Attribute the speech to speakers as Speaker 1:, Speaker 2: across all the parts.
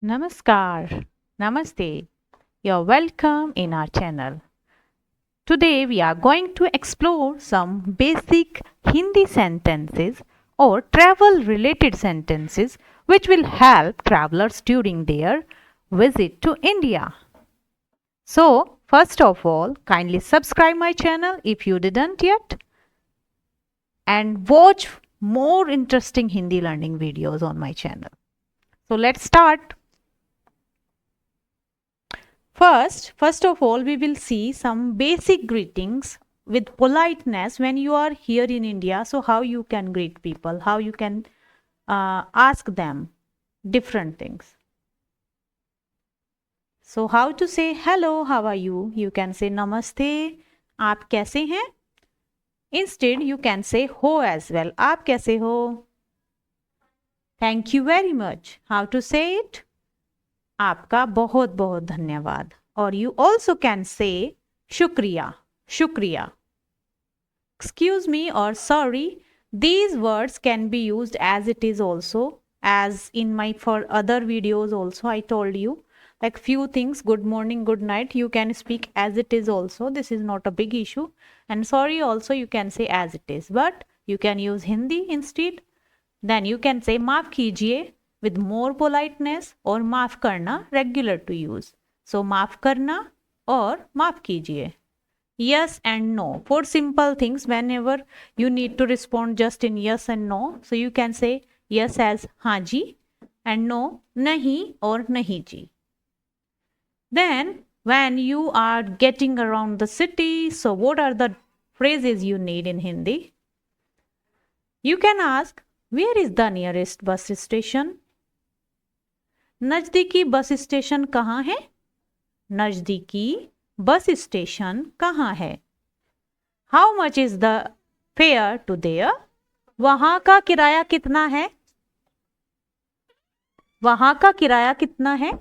Speaker 1: Namaskar, Namaste. You're welcome in our channel. Today we are going to explore some basic Hindi sentences or travel related sentences which will help travelers during their visit to India. So, first of all, kindly subscribe my channel if you didn't yet and watch more interesting Hindi learning videos on my channel. So, let's start. First of all, we will see some basic greetings with politeness when you are here in India. So, how you can greet people, how you can ask them different things. So, how to say hello, how are you? You can say namaste, आप कैसे हैं? Instead, you can say ho as well. आप कैसे हो? Thank you very much. How to say it? आपका बहुत बहुत धन्यवाद. Or you also can say shukriya, shukriya. Excuse me or sorry, these words can be used as it is also, as in my for other videos also I told you, like few things, good morning, good night, you can speak as it is also. This is not a big issue. And sorry also you can say as it is, but you can use Hindi instead. Then you can say maaf kijiye with more politeness, or maaf karna, regular to use. So maaf karna or maaf kijiye. Yes and no. For simple things, whenever you need to respond just in yes and no, so you can say yes as हाँ जी and no nahi or nahi ji. Then when you are getting around the city, so what are the phrases you need in Hindi? You can ask, where is the nearest bus station? नजदीकी बस station कहाँ है? नजदीकी बस station कहाँ है? How much is the fare to there? वहां का किराया कितना है? वहां का किराया कितना है?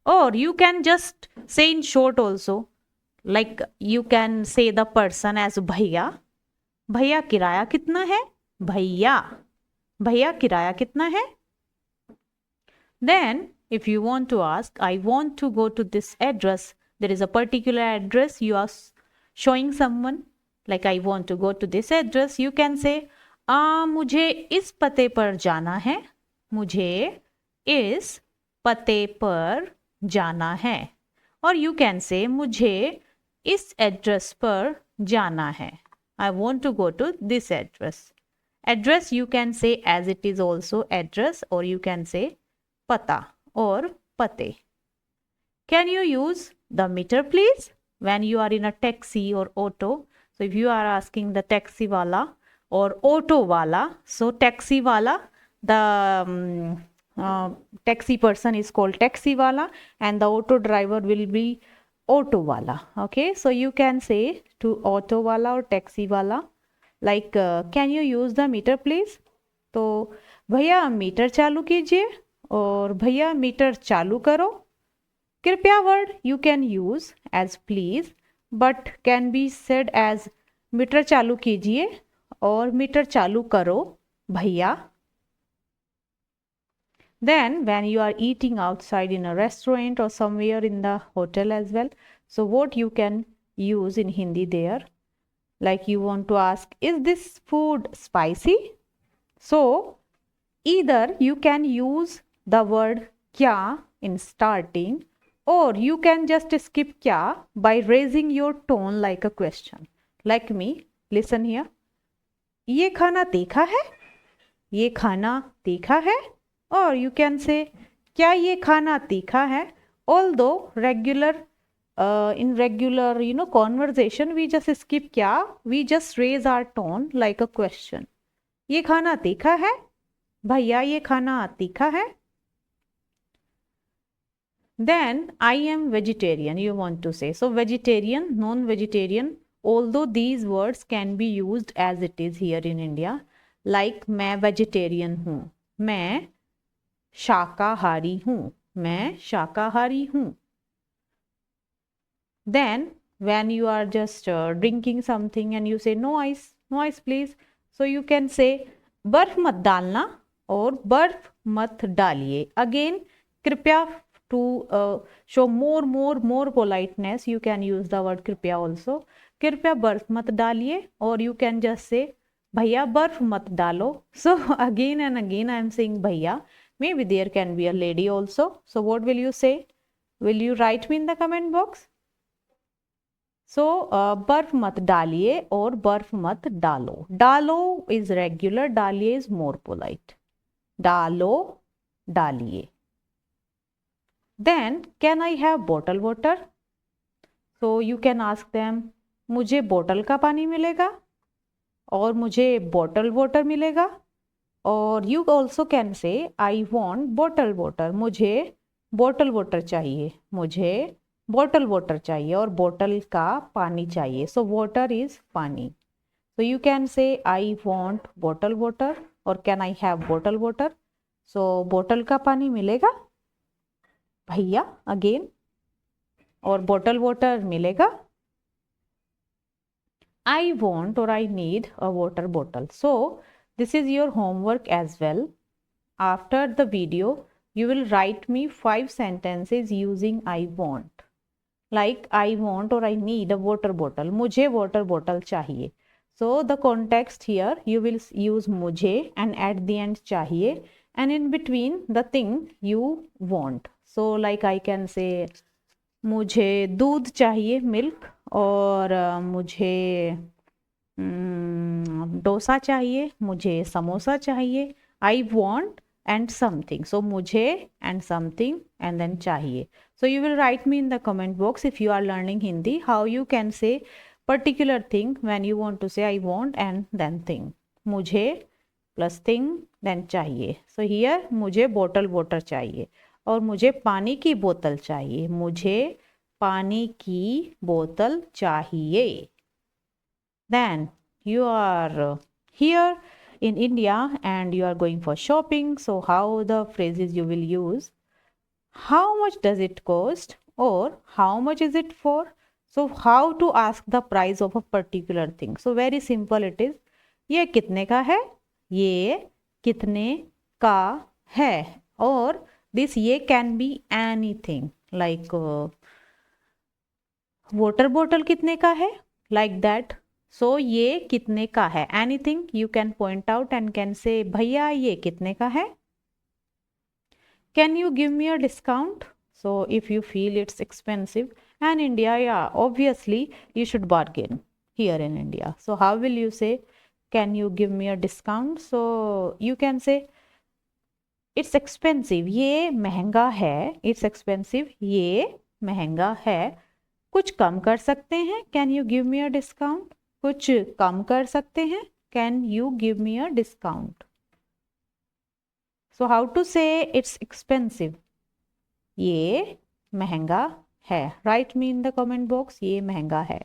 Speaker 1: और you can just say in short also, like you can say the person as भैया. भैया किराया कितना है? भैया, भैया किराया कितना है? Then, if you want to ask, I want to go to this address, there is a particular address you are showing someone, like I want to go to this address, you can say, मुझे इस पते पर जाना है. मुझे इस पते पर जाना है. और you can say, मुझे इस एड्रेस पर जाना है. I want to go to this address. Address you can say as it is also address, or you can say pata or pate. Can you use the meter please when you are in a taxi or auto? So if you are asking the taxi wala or auto wala, so taxi wala, the taxi person is called taxi wala and the auto driver will be auto wala. Okay, so you can say to auto wala or taxi wala like can you use the meter please? तो भैया metre चालू कीजिए, और भैया metre चालू करो. कृपया word you can use as please, but can be said as meter चालू कीजिए और मीटर चालू करो भैया. Then when you are eating outside in a restaurant or somewhere in the hotel as well, so what you can use in Hindi there, like you want to ask, is this food spicy? So either you can use the word kya in starting, or you can just skip kya by raising your tone like a question. Like me, listen here. ये खाना तीखा है? ये खाना तीखा है? Or you can say, क्या ये खाना तीखा है? Although in regular conversation we just skip kya, we just raise our tone like a question. ये खाना तीखा है? भैया ये खाना तीखा है? Then I am vegetarian you want to say. So vegetarian, non-vegetarian, although these words can be used as it is here in India, like मैं vegetarian हूँ, मैं शाकाहारी हूँ, मैं शाकाहारी हूँ. Then when you are just drinking something and you say no ice please, so you can say बर्फ मत डालना और बर्फ मत डालिए. Again कृपया, to show more politeness, you can use the word कृपया also. कृपया बर्फ मत डालिए, और you can just say भैया बर्फ मत डालो. So again and again I am saying भैया. Maybe there can be a lady also. So what will you say? Will you write me in the comment box? So बर्फ मत डालिए और बर्फ मत डालो. डालो is regular, डालिए is more polite. डालो, डालिए. Then can I have bottle water? So you can ask them, मुझे बोतल का पानी मिलेगा, और मुझे बॉटल वाटर मिलेगा. और you also can say I want bottle water. मुझे बॉटल वाटर चाहिए, मुझे बॉटल वाटर चाहिए, और बॉटल का पानी चाहिए. सो वाटर इज पानी. So you can say I want bottle water, or can I have bottle water? So बोतल का पानी मिलेगा भैया अगेन, और बॉटल वाटर मिलेगा. I want or I need a water bottle. So this is your homework as well. After the video, you will write me 5 sentences using I want. Like I want or I need a water bottle. मुझे water bottle चाहिए. So the context here, you will use मुझे and at the end चाहिए, and in between the thing you want. So like I can say मुझे दूध चाहिए, milk, और मुझे डोसा चाहिए, मुझे समोसा चाहिए. I want and something. So मुझे and something and then चाहिए. So you will write me in the comment box if you are learning Hindi how you can say particular thing when you want to say I want and then thing. मुझे plus thing then चाहिए. So here मुझे bottle water चाहिए, और मुझे पानी की बोतल चाहिए. मुझे पानी की बोतल चाहिए. Then you are here in India and you are going for shopping. So how the phrases you will use? How much does it cost, or how much is it for? So how to ask the price of a particular thing? So very simple it is. ये कितने का है? ये कितने का है? और this ये can be anything like water bottle कितने का है? Like that. So ये कितने का है? Anything you can point out and can say भैया ये कितने का है? Can you give me a discount? So if you feel it's expensive, and India, yeah, obviously you should bargain here in India. So how will you say, can you give me a discount? So you can say it's expensive. ये महंगा है. It's expensive. ये महंगा है. कुछ कम कर सकते हैं? Can you give me a discount? कुछ कम कर सकते हैं? Can you give me a discount? So how to say it's expensive? ये महंगा है. Write me in the comment box. ये महंगा है.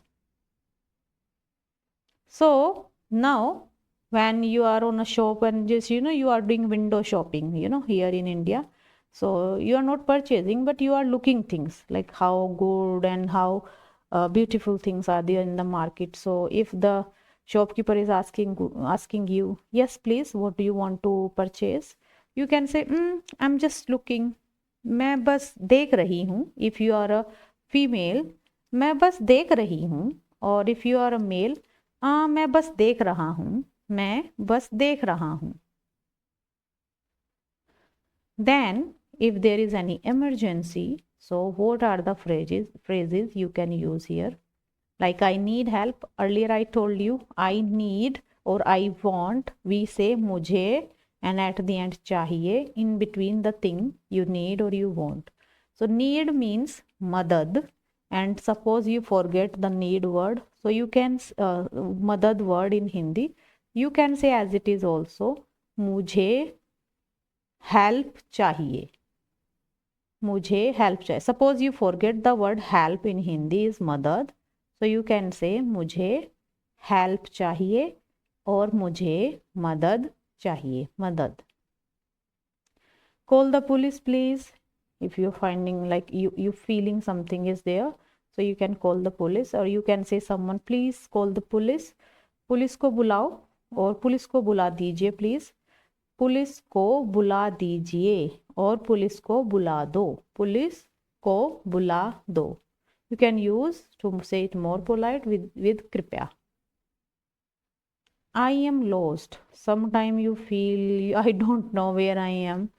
Speaker 1: So now when you are on a shop and just you are doing window shopping, here in India. So you are not purchasing, but you are looking things like how good and how beautiful things are there in the market. So if the shopkeeper is asking you, yes please, what do you want to purchase? You can say I'm just looking. मैं बस देख रही हूँ. If you are a female, मैं बस देख रही हूँ. और if you are a male, मैं बस देख रहा हूँ. मैं बस देख रहा हूँ. Then if there is any emergency, so what are the phrases you can use here? Like I need help. Earlier I told you I need or I want. We say मुझे, and at the end चाहिए. In between the thing you need or you want. So need means madad, and suppose you forget the need word, so you can madad word in Hindi you can say as it is also. मुझे help चाहिए. मुझे help चाहिए. Suppose you forget the word help in Hindi is madad, so you can say मुझे help चाहिए और मुझे मदद चाहिए. मदद. Call the police please. If you're finding like you feeling something is there, so you can call the police, or you can say someone please call the police. Police को बुलाओ, और पुलिस को बुला दीजिए प्लीज. पुलिस को बुला दीजिए, और पुलिस को बुला दो, पुलिस को बुला दो. You can use to say it more polite with कृपया. I am lost. Sometime you feel I don't know where I am.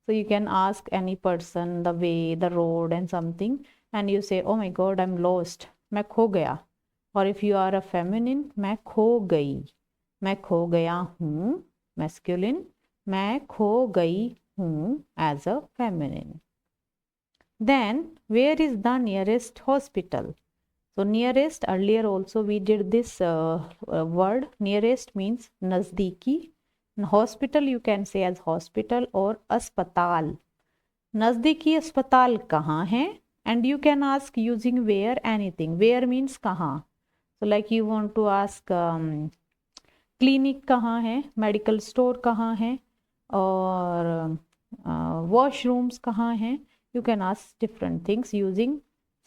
Speaker 1: So you can ask any person the way, the road and something, and you say, oh my God, I'm lost. मैं खो गया. Or if you are a feminine, मैं खो गई. मैं खो गया हूँ. Masculine. मैं खो गई हूँ as a feminine. Then where is the nearest hospital? So nearest, earlier also we did this word. Nearest means nazdiki. Hospital you can say as hospital or अस्पताल. नजदीकी अस्पताल कहाँ है? And you can ask using where anything. Where means कहाँ. So like you want to ask clinic कहाँ है, medical store कहाँ है, और washrooms कहाँ हैं. You can ask different things using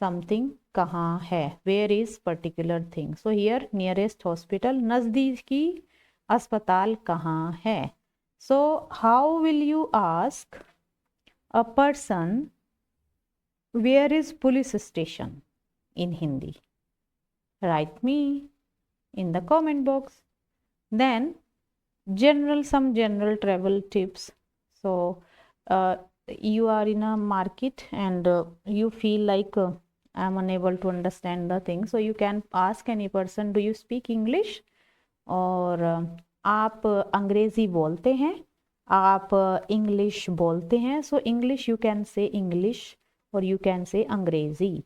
Speaker 1: something कहाँ है. Where is particular thing. So here nearest hospital, नजदीकी अस्पताल कहाँ है. So how will you ask a person where is police station in Hindi? Write me in the comment box. Then some general travel tips. So you are in a market and you feel like I'm unable to understand the thing, so you can ask any person, do you speak English? और आप अंग्रेजी बोलते हैं, आप English बोलते हैं. So English you can से English और यू कैन से अंग्रेजी.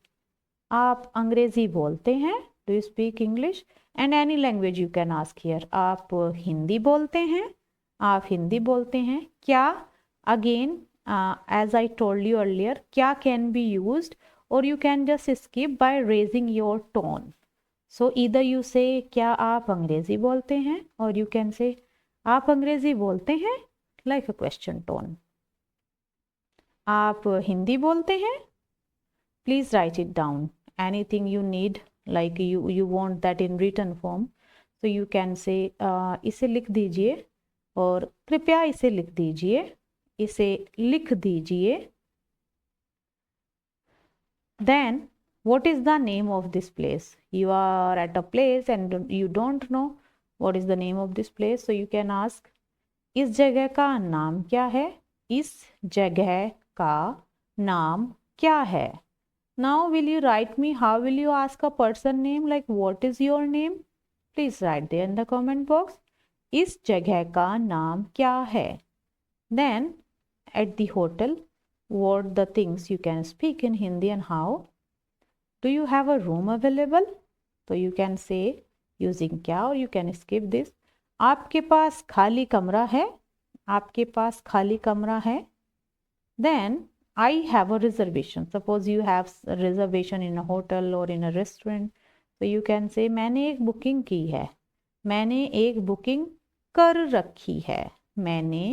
Speaker 1: आप अंग्रेजी बोलते हैं, do you speak English? And any language you can ask here. आप हिंदी बोलते हैं, आप हिंदी बोलते हैं. क्या? Again as I told you earlier, क्या can be used, or you can just skip by raising your tone. So either you say क्या आप अंग्रेजी बोलते हैं, or you can say आप अंग्रेजी बोलते हैं like a question tone. आप हिंदी बोलते हैं? Please write it down. Anything you need, like you want that in written form, so you can say इसे लिख दीजिए, और कृपया इसे लिख दीजिए, इसे लिख दीजिए. Then what is the name of this place? You are at a place and you don't know what is the name of this place, so you can ask इस जगह का नाम क्या है? इस जगह का नाम क्या है? Now will you write me how will you ask a person name, like what is your name? Please write there in the comment box. इस जगह का नाम क्या है? Then at the hotel, what the things you can speak in Hindi and how? Do you have a room available? So you can say using क्या, or you can skip this. आपके पास खाली कमरा है? आपके पास खाली कमरा है? Then I have a reservation. Suppose you have a reservation in a hotel or in a restaurant. So you can say मैंने एक बुकिंग की है. मैंने एक बुकिंग कर रखी है. मैंने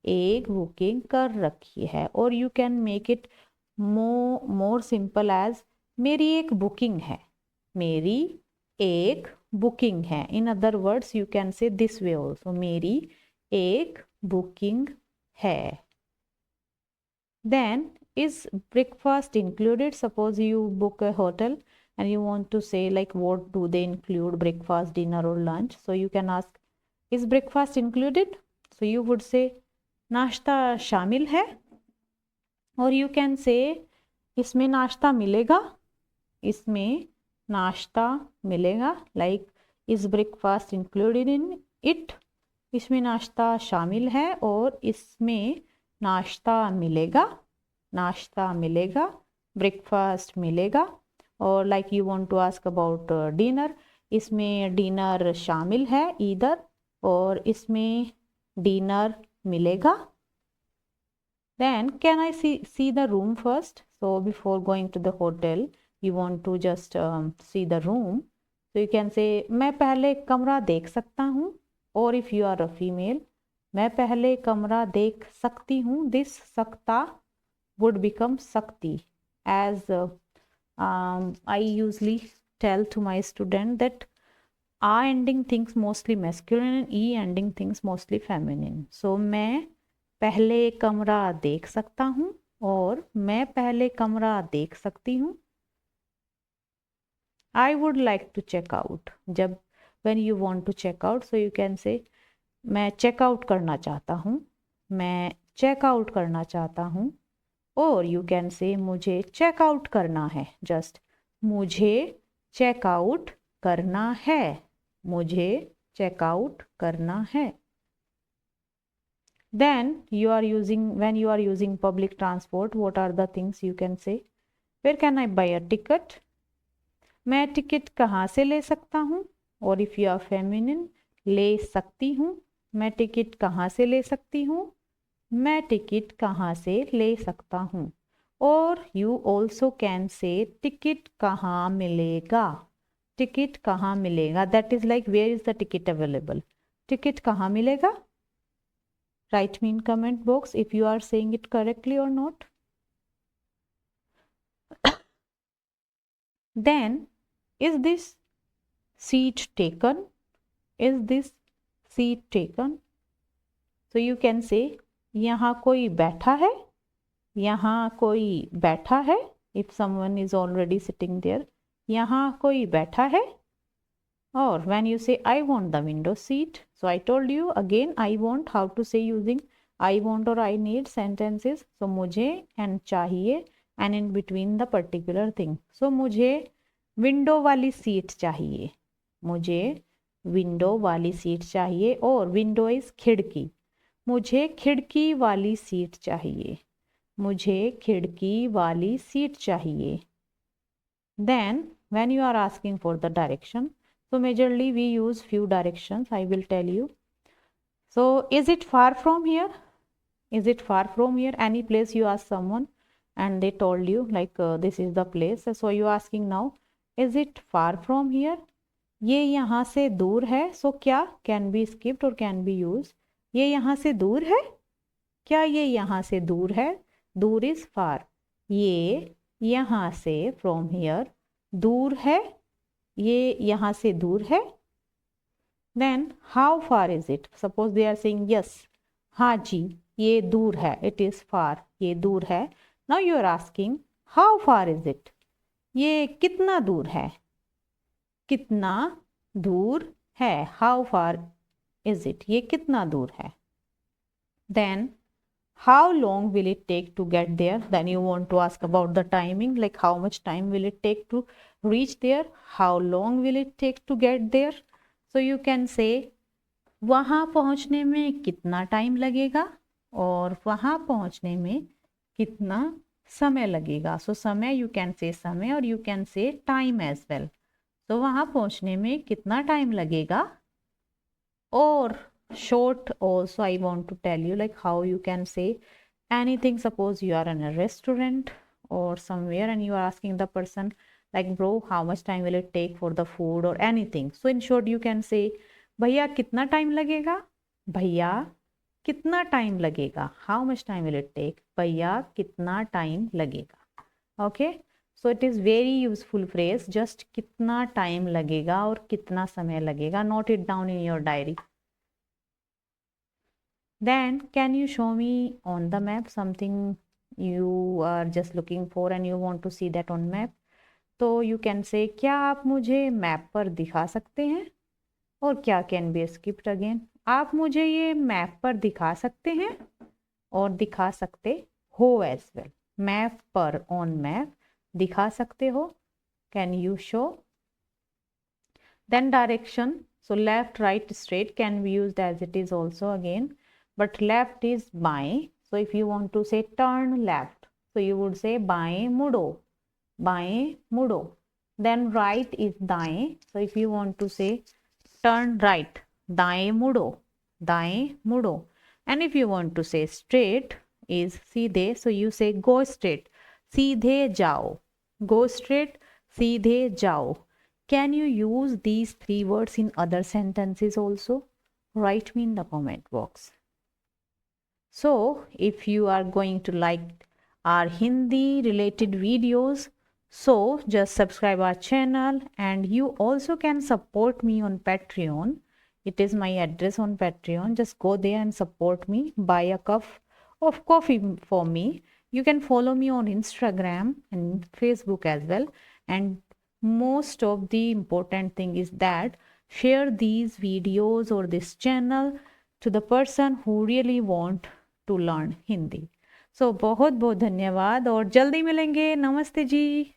Speaker 1: एक बुकिंग कर रखी है. और you can make it more simple as मेरी एक बुकिंग है. मेरी एक बुकिंग है. In other words you can say this way also, मेरी एक बुकिंग है. Then is breakfast included? Suppose you book a hotel and you want to say like what do they include, breakfast, dinner or lunch. So you can ask is breakfast included? So you would say नाश्ता शामिल है. और you can से इसमें नाश्ता मिलेगा, इसमें नाश्ता मिलेगा. Like is breakfast included in it? इसमें नाश्ता शामिल है और इसमें नाश्ता मिलेगा. नाश्ता मिलेगा, ब्रेकफास्ट मिलेगा. और like you want to ask about dinner, इसमें डिनर शामिल है इधर, और इसमें डिनर मिलेगा. Then can I see the room first? So before going to the hotel you want to just see the room. So you can say मैं पहले कमरा देख सकता हूँ. Or if you are a female, मैं पहले कमरा देख सकती हूँ. This सकता would become sakti. As I usually tell to my student that A ending things mostly masculine and E ending things mostly feminine. So मैं पहले कमरा देख सकता हूँ और मैं पहले कमरा देख सकती हूँ. I would like to check out. जब when you want to check out, so you can say मैं check out करना चाहता हूँ, मैं check out करना चाहता हूँ. और you can say मुझे check out करना है. Just मुझे check out करना है, मुझे check out करना है. Then you are using, when you are using public transport, what are the things you can say? Where can I buy a ticket? मैं टिकट कहाँ से ले सकता हूँ? और इफ़ यू आर फेमिनिन, ले सकती हूँ. मैं टिकट कहाँ से ले सकती हूँ? मैं टिकट कहाँ से ले सकता हूँ. और you also can say ticket कहाँ मिलेगा. टिकट कहाँ मिलेगा, that is like where is the ticket available. Ticket कहाँ मिलेगा? Write me in comment box if you are saying it correctly or not. Then, is this seat taken? Is this seat taken? So you can say, यहाँ कोई बैठा है, यहाँ कोई बैठा है. If someone is already sitting there, यहाँ कोई बैठा है. Or when you say I want the window seat, so I told you again I want how to say using I want or I need sentences. So मुझे and चाहिए and in between the particular thing. So मुझे window वाली seat चाहिए, मुझे window वाली seat चाहिए. और window is खिड़की, मुझे खिड़की वाली सीट चाहिए, मुझे खिड़की वाली सीट चाहिए. Then when you are asking for the direction, so majorly we use few directions. I will tell you. So is it far from here? Is it far from here? Any place you ask someone and they told you like this is the place. So you asking now, is it far from here? ये यहाँ से दूर है. So क्या can be skipped or can be used. ये यहाँ से दूर है. क्या ये यहाँ से दूर है? दूर is far. ये यहाँ से from here दूर है. ये यहाँ से दूर है. Then how far is it? Suppose they are saying yes, हाँ जी ये दूर है. It is far, ये दूर है. Now you are asking how far is it? ये कितना दूर है, कितना दूर है. How far is it? ये कितना दूर है. Then how long will it take to get there? Then you want to ask about the timing, like how much time will it take to reach there. How long will it take to get there? So you can say वहाँ पहुँचने में कितना time लगेगा और वहाँ पहुँचने में कितना समय लगेगा. So समय you can say समय और you can say time as well. So वहाँ पहुँचने में कितना टाइम लगेगा. और short also I want to tell you like how you can say anything. Suppose you are in a restaurant or somewhere and you are asking the person like bro how much time will it take for the food or anything. So in short you can say भैया कितना time लगेगा, भैया कितना time लगेगा. How much time will it take? भैया कितना time लगेगा. Okay, so it is very useful phrase. Just कितना टाइम लगेगा और कितना समय लगेगा. Note it down in your diary. Then can you show me on the map something you are just looking for and you want to see that on map. तो you can say क्या आप मुझे map पर दिखा सकते हैं. और क्या can be skipped again. आप मुझे ये मैप पर दिखा सकते हैं और दिखा सकते हो as well. मैप पर on map दिखा सकते हो. Can you show. Then direction. So left, right, straight can be used as it is also again. But left is बाएं. So if you want to say turn left, so you would say बाएं मुड़ो, बाएं मुड़ो. Then right is दाएं. So if you want to say turn right, दाएं मुड़ो, दाएं मुड़ो. And if you want to say straight is सीधे, so you say go straight, सीधे जाओ, go straight, सीधे जाओ. Can you use these three words in other sentences also? Write me in the comment box. So if you are going to like our Hindi related videos, so just subscribe our channel and you also can support me on Patreon. It is my address on Patreon. Just go there and support me. Buy a cup of coffee for me. You can follow me on Instagram and Facebook as well. And most of the important thing is that share these videos or this channel to the person who really want to learn Hindi. So बहुत बहुत धन्यवाद और जल्दी मिलेंगे. नमस्ते जी.